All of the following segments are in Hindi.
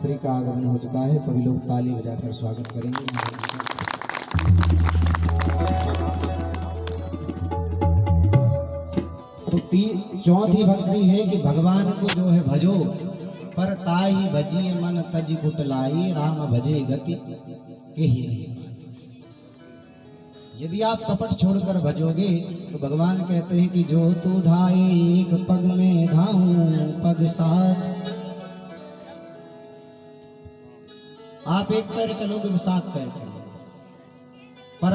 श्री का आगमन हो चुका है। सभी लोग ताली बजाकर स्वागत करेंगे। तो चौथी भक्ति है कि भगवान को जो है भजो, पर ताई भजिए मन तज कुटलाई, राम भजे गति के ही नहीं। यदि आप कपट छोड़कर भजोगे तो भगवान कहते हैं कि जो तू धाए एक पग में धाऊं पग साथ। आप एक पैर चलोगे वो 7 पैर चलोगे। पर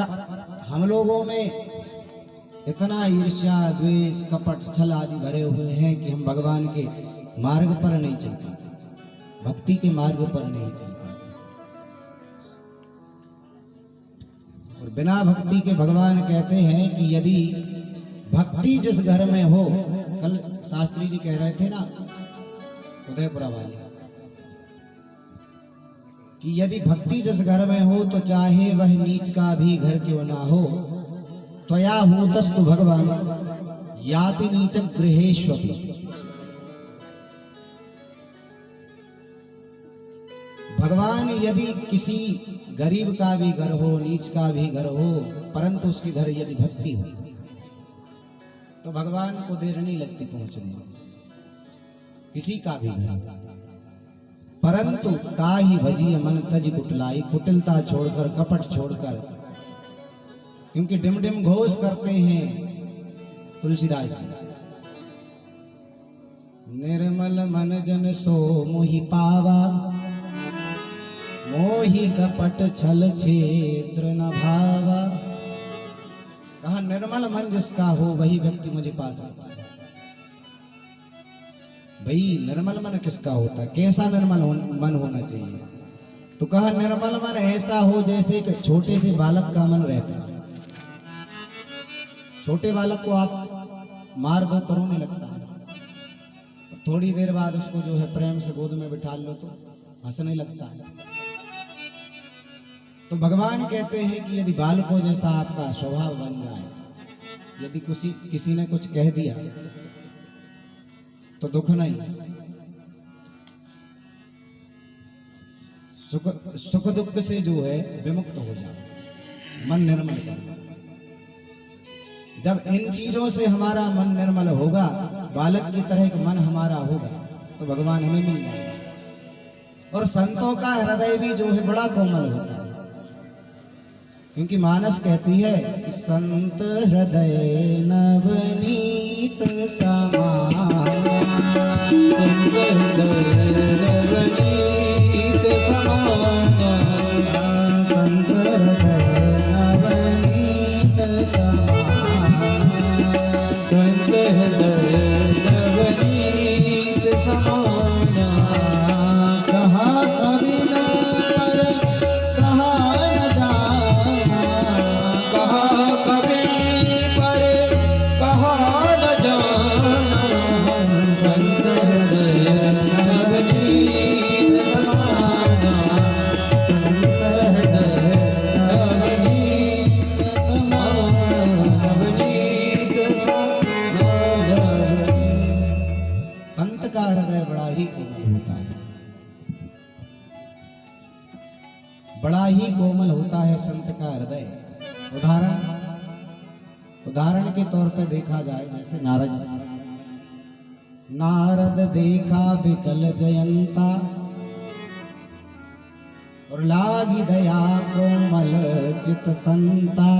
हम लोगों में इतना ईर्ष्या द्वेष कपट छल आदि भरे हुए हैं कि हम भगवान के मार्ग पर नहीं चलते, भक्ति के मार्ग पर नहीं चलते। और बिना भक्ति के भगवान कहते हैं कि यदि भक्ति जिस घर में हो, कल शास्त्री जी कह रहे थे ना उदयपुरा वाले, कि यदि भक्ति जिस घर में हो तो चाहे वह नीच का भी घर क्यों ना हो, त्वया हूतस्तु भगवान याति नीच गृहेष्वपि। भगवान यदि किसी गरीब का भी घर हो, नीच का भी घर हो, परंतु उसके घर यदि भक्ति हो तो भगवान को देर नहीं लगती पहुंचने में, किसी का भी घर। परंतु काहि भजिय मन तज कुटलाई, कुटिलता छोड़कर कपट छोड़कर, क्योंकि डिम डिम घोष करते हैं तुलसीदास जी, निर्मल मन जन सो मोहि पावा, मोहि कपट छल क्षेत्र न भावा। कहा निर्मल मन जिसका हो वही व्यक्ति मुझे पा सकता है। भाई निर्मल मन किसका होता है, कैसा निर्मल मन होना चाहिए? तो कहा निर्मल मन ऐसा हो जैसे एक छोटे से बालक का मन रहता है। छोटे बालक को आप मार दो तो रोने लगता है, थोड़ी देर बाद उसको जो है प्रेम से गोद में बिठा लो तो हंसने लगता है। तो भगवान कहते हैं कि यदि बालकों जैसा आपका स्वभाव बन जाए, यदि किसी ने कुछ कह दिया तो दुख नहीं, सुख दुख से जो है विमुक्त हो जाए, मन निर्मल करना। जब इन चीजों से हमारा मन निर्मल होगा, बालक की तरह का मन हमारा होगा, तो भगवान हमें मिल जाएगा। और संतों का हृदय भी जो है बड़ा कोमल होता है, क्योंकि मानस कहती है कि संत हृदय नवनीत समान, संत हृदय नवनीत समान, संत हृदय नवनीत समान, संत हृदय नवनीत समान। कहा कभी न पर कहा न जाना, कहा कभी पर कहा न जाना, संत हृदय नवनीत समाना, संत हृदय नवनीत समाना, नवनीत समाना। संत का हृदय बड़ा ही कोमल होता है, बड़ा ही कोमल होता है संत का हृदय। उदाहरण के तौर पे देखा जाए, जैसे नारद देखा विकल जयंता, और लागी दया कोमल चित संता।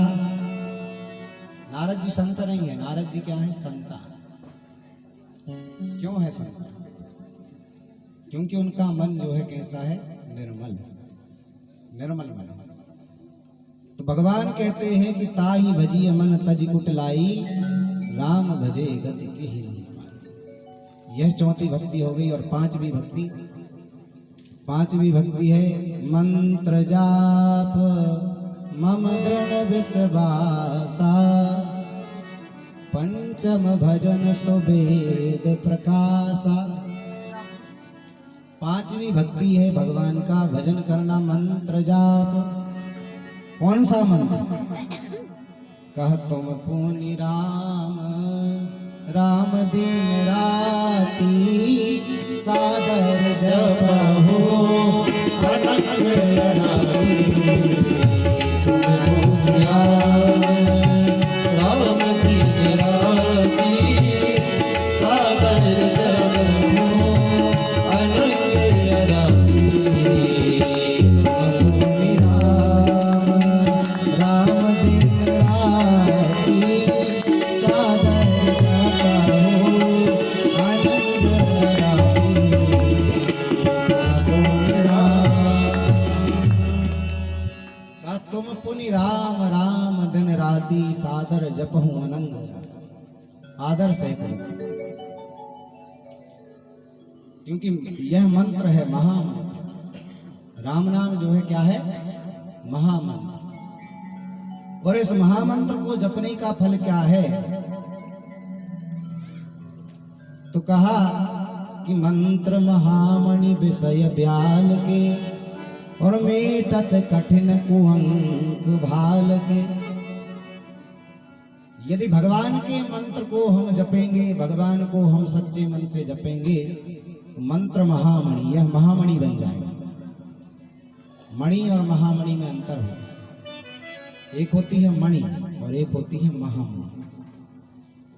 नारद जी संत नहीं है, नारद जी क्या है? संता। क्यों है संता? क्योंकि उनका मन जो है कैसा है? निर्मल, निर्मल मन। तो भगवान कहते हैं कि ताहि भजिय मन तज कुटलाई, राम भजे गति के ही नहीं पाई। यह चौथी भक्ति हो गई। और पांचवी भक्ति है मंत्र जाप मम दृढ़ विश्वासा, पंचम भजन सुवेद प्रकाशा। पांचवी भक्ति है भगवान का भजन करना, मंत्र जाप। कौन सा मंत्र? कह तुम पुनि राम राम दिन राती सादर जपहु, तुम पुनि राम राम दिन राती सादर जपहूं अनंग। आदर से करो, क्योंकि यह मंत्र है महामंत्र। राम नाम जो है क्या है? महामंत्र। और इस महामंत्र को जपने का फल क्या है? तो कहा कि मंत्र महामणि विषय ब्याल के और मेटत कठिन कुअंक भाल के। यदि भगवान के मंत्र को हम जपेंगे, भगवान को हम सच्चे मन से जपेंगे, तो मंत्र महामणि, यह महामणि बन जाएगा। मणि और महामणि में अंतर है। एक होती है मणि और एक होती है महामणि।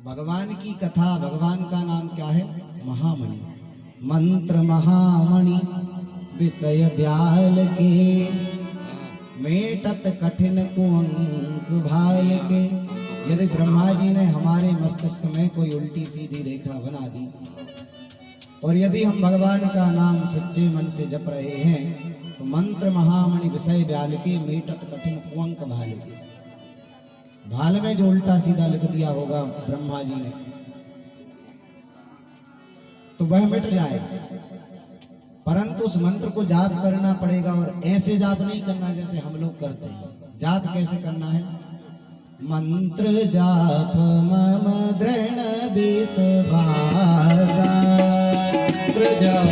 भगवान की कथा, भगवान का नाम क्या है? महामणि। मंत्र महामणि विषय ब्याल के मेटत कठिन कुअंक भाल के। यदि ब्रह्मा जी ने हमारे मस्तिष्क में कोई उल्टी सीधी रेखा बना दी और यदि हम भगवान का नाम सच्चे मन से जप रहे हैं, तो मंत्र महामणि विषय ब्याल के मेटत कठिन कुअंक भाल के। भाल में जो उल्टा सीधा लिख दिया होगा ब्रह्मा जी ने, तो वह मिट जाएगा। परंतु उस मंत्र को जाप करना पड़ेगा, और ऐसे जाप नहीं करना जैसे हम लोग करते हैं। जाप कैसे करना है? मंत्र जाप मम दृढ़ विश्वासा, मंत्र जाप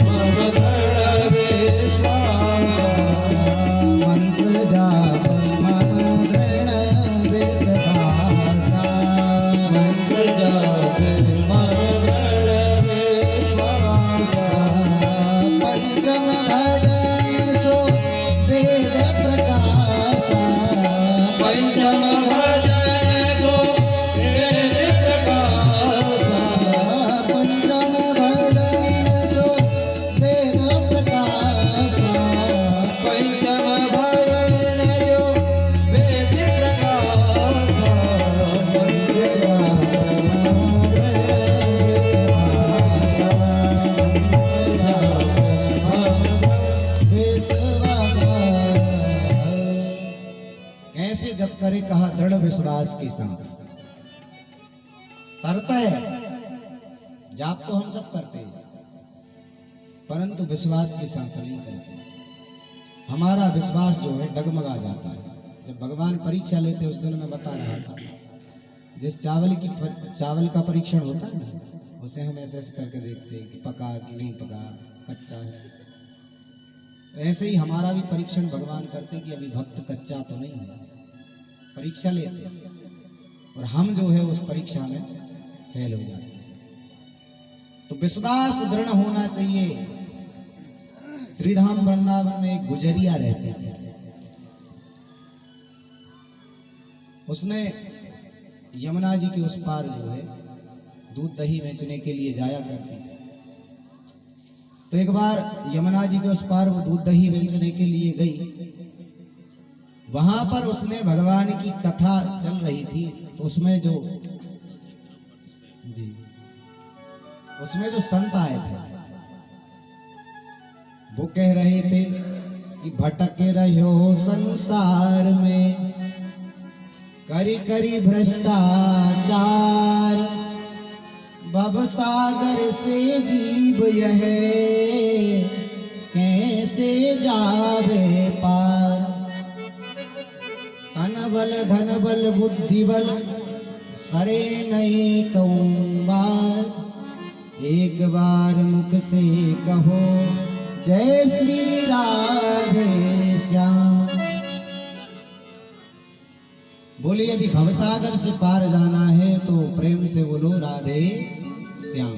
मम दृढ़ विश्वासा, मंत्र जाप मम दृढ़ विश्वासा, मंत्र जाप मम दृढ़ विश्वासा। पंचम भजन सो वेद प्रकाशा, पंचम भजन सो वेद प्रकाशा, पंचम भजन सो वेद प्रकाशा, पंचम भजन सो वेद प्रकाशा। कैसे जप करे? कहा दृढ़ विश्वास के साथ। करता है जाप तो हम सब करते हैं, परंतु विश्वास के साथ नहीं करते। हमारा विश्वास जो है डगमगा जाता है। जब भगवान परीक्षा लेते, उस दिन मैं बता रहा था, जिस चावल का परीक्षण होता है ना, उसे हम ऐसे ऐसे करके देखते हैं कि पका कि नहीं पका, कच्चा है। ऐसे ही हमारा भी परीक्षण भगवान करते कि अभी भक्त कच्चा तो नहीं है। परीक्षा लेते और हम जो है उस परीक्षा में फेल हो जाते हैं। तो विश्वास दृढ़ होना चाहिए। श्रीधाम वृंदावन में एक गुजरिया रहते थे। उसने यमुना जी के उस पार जो है दूध दही बेचने के लिए जाया करती थी। तो एक बार यमुना जी के उस पार वो दूध दही बेचने के लिए गई। वहां पर उसने भगवान की कथा चल रही थी, तो उसमें जो संत आए थे वो कह रहे थे कि भटक रहो संसार में, करी करी भ्रष्टाचार, भवसागर से जीव यह कैसे जावे पार। तन बल धन बल बुद्धि बल सरे नहीं कहूं बार, एक बार मुख से कहो जय श्री राधे श्याम। बोले यदि भवसागर से पार जाना है तो प्रेम से बोलो राधे श्याम।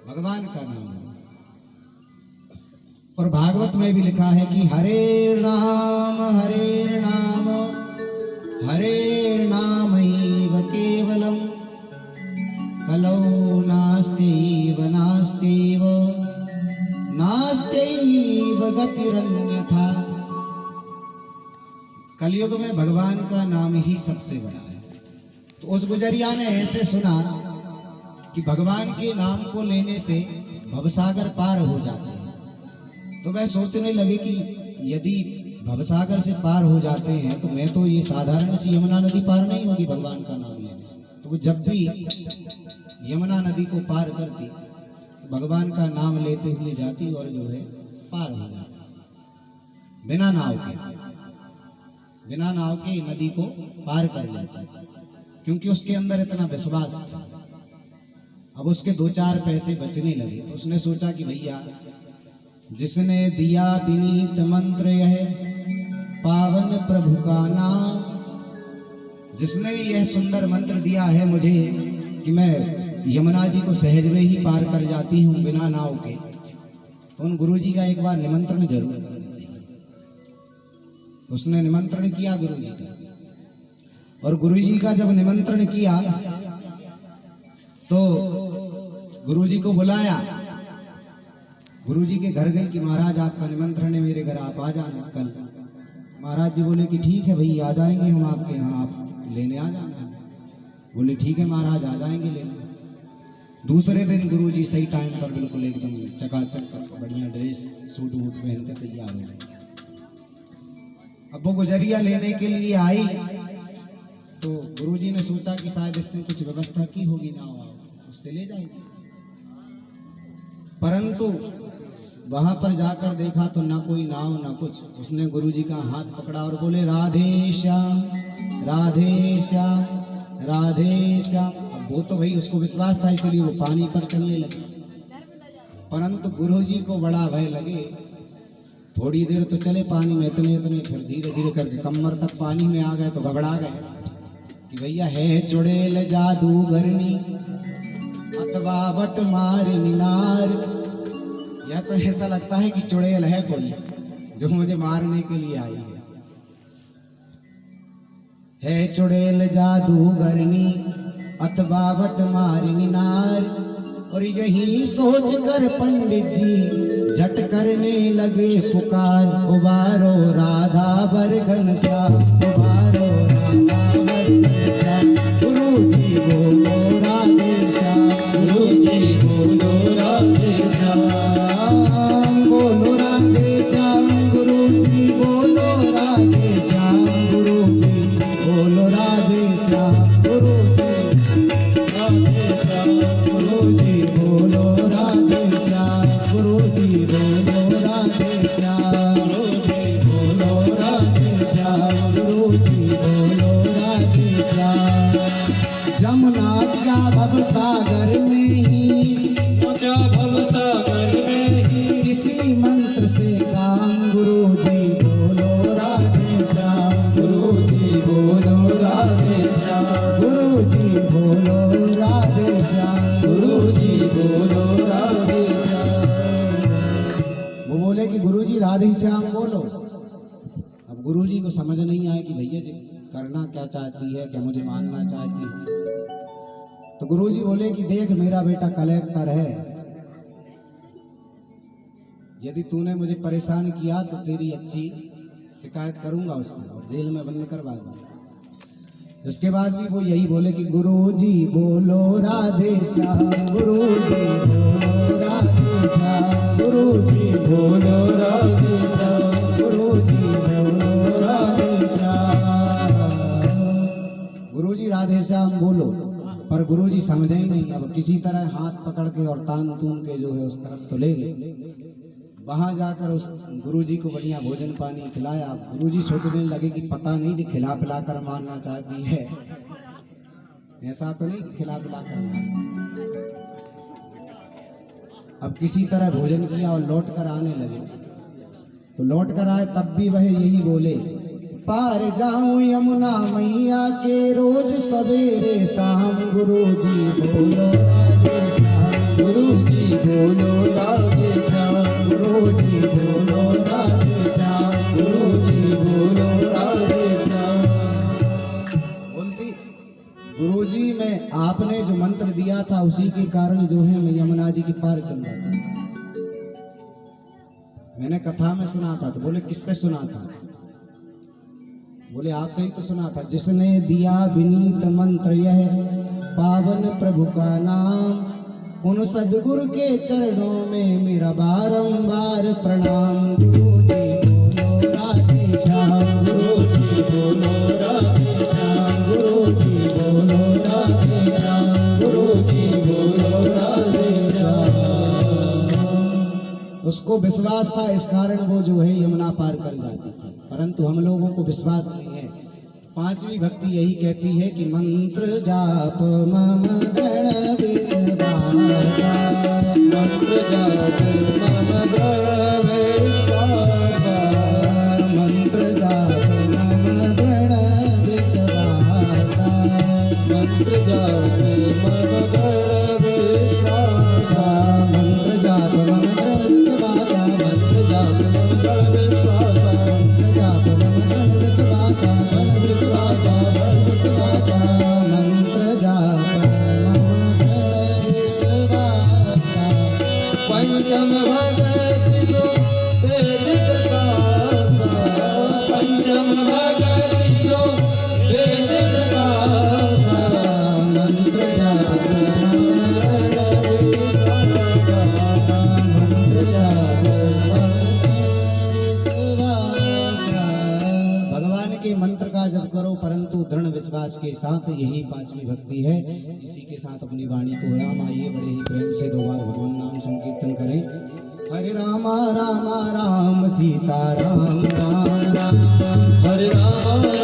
भगवान का नाम है। और भागवत में भी लिखा है कि हरे नाम हरेर्नामैव केवलम, कलौ नास्त्यैव नास्त्यैव नास्त्यैव गतिरन्यथा। कलयुग में भगवान का नाम ही सबसे बड़ा है। तो उस गुजरिया ने ऐसे सुना कि भगवान के नाम को लेने से भवसागर पार हो जाते हैं। तो वह सोचने लगे कि यदि भवसागर से पार हो जाते हैं तो मैं तो ये साधारण सी यमुना नदी पार नहीं होगी भगवान का नाम लेने से। तो वो जब भी यमुना नदी को पार करती तो भगवान का नाम लेते हुए जाती और जो है पार हो जाती बिना नाव के नदी को पार कर लेता, क्योंकि उसके अंदर इतना विश्वास था। अब उसके 2-4 पैसे बचने लगे तो उसने सोचा कि भैया जिसने दिया विनीत मंत्र यह पावन प्रभु का नाम, जिसने यह सुंदर मंत्र दिया है मुझे कि मैं यमुना जी को सहज में ही पार कर जाती हूँ बिना नाव के, तो उन गुरु जी का एक बार निमंत्रण जरूर करना चाहिए। उसने निमंत्रण किया गुरु जी का, और गुरु जी का जब निमंत्रण किया तो गुरु जी को बुलाया। गुरु जी के घर गए कि महाराज आपका निमंत्रण है मेरे घर, आप आ जाना कल। महाराज जी बोले कि ठीक है भैया आ जाएंगे हम आपके यहाँ, आप लेने आ जाना। बोले ठीक है महाराज आ जाएंगे लेने। दूसरे दिन गुरु जी सही टाइम पर बिल्कुल एकदम चकाचक बढ़िया ड्रेस सूट वूट पहन कर तैयार हो गए। अब वो गुजरिया लेने के लिए आई तो गुरु जी ने सोचा कि शायद इसने कुछ व्यवस्था की होगी नाव, उससे ले जाएगी। परंतु वहां पर जाकर देखा तो ना कोई नाव ना कुछ। उसने गुरु जी का हाथ पकड़ा और बोले राधे श्याम राधे श्याम राधे श्याम। अब वो तो भाई उसको विश्वास था इसलिए वो पानी पर चलने लगे, परंतु गुरु जी को बड़ा भय लगे। थोड़ी देर तो चले पानी में इतने फिर धीरे धीरे करके कमर तक पानी में आ गए तो घबरा गए कि भैया है चुड़ैल जादूगरनी अथवा बट मारनी नार। या तो ऐसा लगता है कि चुड़ैल है कोई जो मुझे मारने के लिए आई है चुड़ैल जादूगरनी अथवा बट मारनी नार। और यही सोच कर पंडित जी झट करने लगे पुकार, उबारो राधा बरघन श्याम, उबारो राधा बरघन श्याम। गुरु जी बोलो राधे श्याम, गुरु जी बोलो राधे श्याम, बोलो राधे श्याम। गुरु जी बोलो राधे श्याम, गुरु जी बोलो राधे श्याम, गुरु जी राधे श्याम, गुरु जी बोलो राधे श्याम, गुरु जी बोलो राधे श्याम, गुरु जी बोलो राधे श्याम, गुरु जी बोलो राधे श्याम। जमुना क्या भव सागर में ही, क्या भव सागर में ही, किसी मंत्र से काम, गुरु जी बोलो राधे श्याम, गुरु जी बोलो राधे श्याम, गुरु जी बोलो राधे श्याम, गुरु जी बोलो राधे श्याम। वो बोले कि गुरु जी राधे श्याम बोलो। अब गुरु जी को समझ नहीं आया कि भैया जी करना क्या चाहती है, क्या मुझे मानना चाहती है। तो गुरु जी बोले कि देख मेरा बेटा कलेक्टर है, यदि तूने मुझे परेशान किया तो तेरी अच्छी शिकायत करूंगा उससे और जेल में बंद करवा दूंगा। उसके बाद भी वो यही बोले कि गुरु जी बोलो राधे श्याम, गुरु जी बोलो राधे श्याम, गुरु जी बोलो राधे श्याम, गुरु जी बोलो राधे श्याम। गुरु जी राधे श्याम बोलो, पर गुरु जी समझे ही नहीं। अब किसी तरह हाथ पकड़ के और तान तून के जो है उस तरफ तो ले गए। वहां जाकर उस गुरु जी को बढ़िया भोजन पानी खिलाया। गुरु जी सोचने लगे कि पता नहीं कि खिला पिला कर मारना चाहती है, ऐसा तो नहीं खिला पिला कर मारना। अब किसी तरह भोजन किया और लौट कर आने लगे। तो लौट कर आए तब भी वह यही बोले, पार जाऊं यमुना मैया के रोज सवेरे शाम, गुरु जी बोलो राधे श्याम, गुरु जी बोलो राधे श्याम, गुरु जी बोलो राधे श्याम, गुरु जी बोलो राधे श्याम। बोलती गुरु जी मैं आपने जो मंत्र दिया था उसी के कारण जो है मैं यमुना जी की पार चल जाता। मैंने कथा में सुना था। तो बोले किससे सुना था? बोले आपसे ही तो सुना था। जिसने दिया विनीत मंत्र यह पावन प्रभु का नाम, उन सदगुरु के चरणों में मेरा बारंबार प्रणाम। गुरु जी बोलो राधे श्याम, गुरु जी बोलो राधे श्याम, गुरु जी बोलो राधे श्याम, गुरु जी बोलो राधे श्याम। उसको विश्वास था, इस कारण वो जो है यमुना पार कर जाती थी, परंतु हम लोगों को विश्वास नहीं है। पांचवी भक्ति यही कहती है कि मंत्र जाप मम दृढ़ विश्वास, मंत्र जाप मम दृढ़ विश्वास, मंत्र जाप मम दृढ़ विश्वास, मंत्र जाप मम दृढ़ विश्वास, मंत्र जाप मम दृढ़ विश्वास, मंत्र जाप मम दृढ़ विश्वास, मंत्र जाप मम दृढ़ विश्वास, मंत्र जाप पंचम भगति जो वेद गाथा, पंचम भगति जो वेद गाथा, मंत्र जाप मंत्र जाप भगवान के मंत्र का जप करो, परंतु दृढ़ विश्वास के साथ। यही पांचवी भक्ति है। इसी के साथ अपनी वाणी को राम, आइए बड़े ही प्रेम से 2 बार भगवान नाम संकीर्तन करें। हरे रामा रामा राम सीता राम, राम राम हरे रामा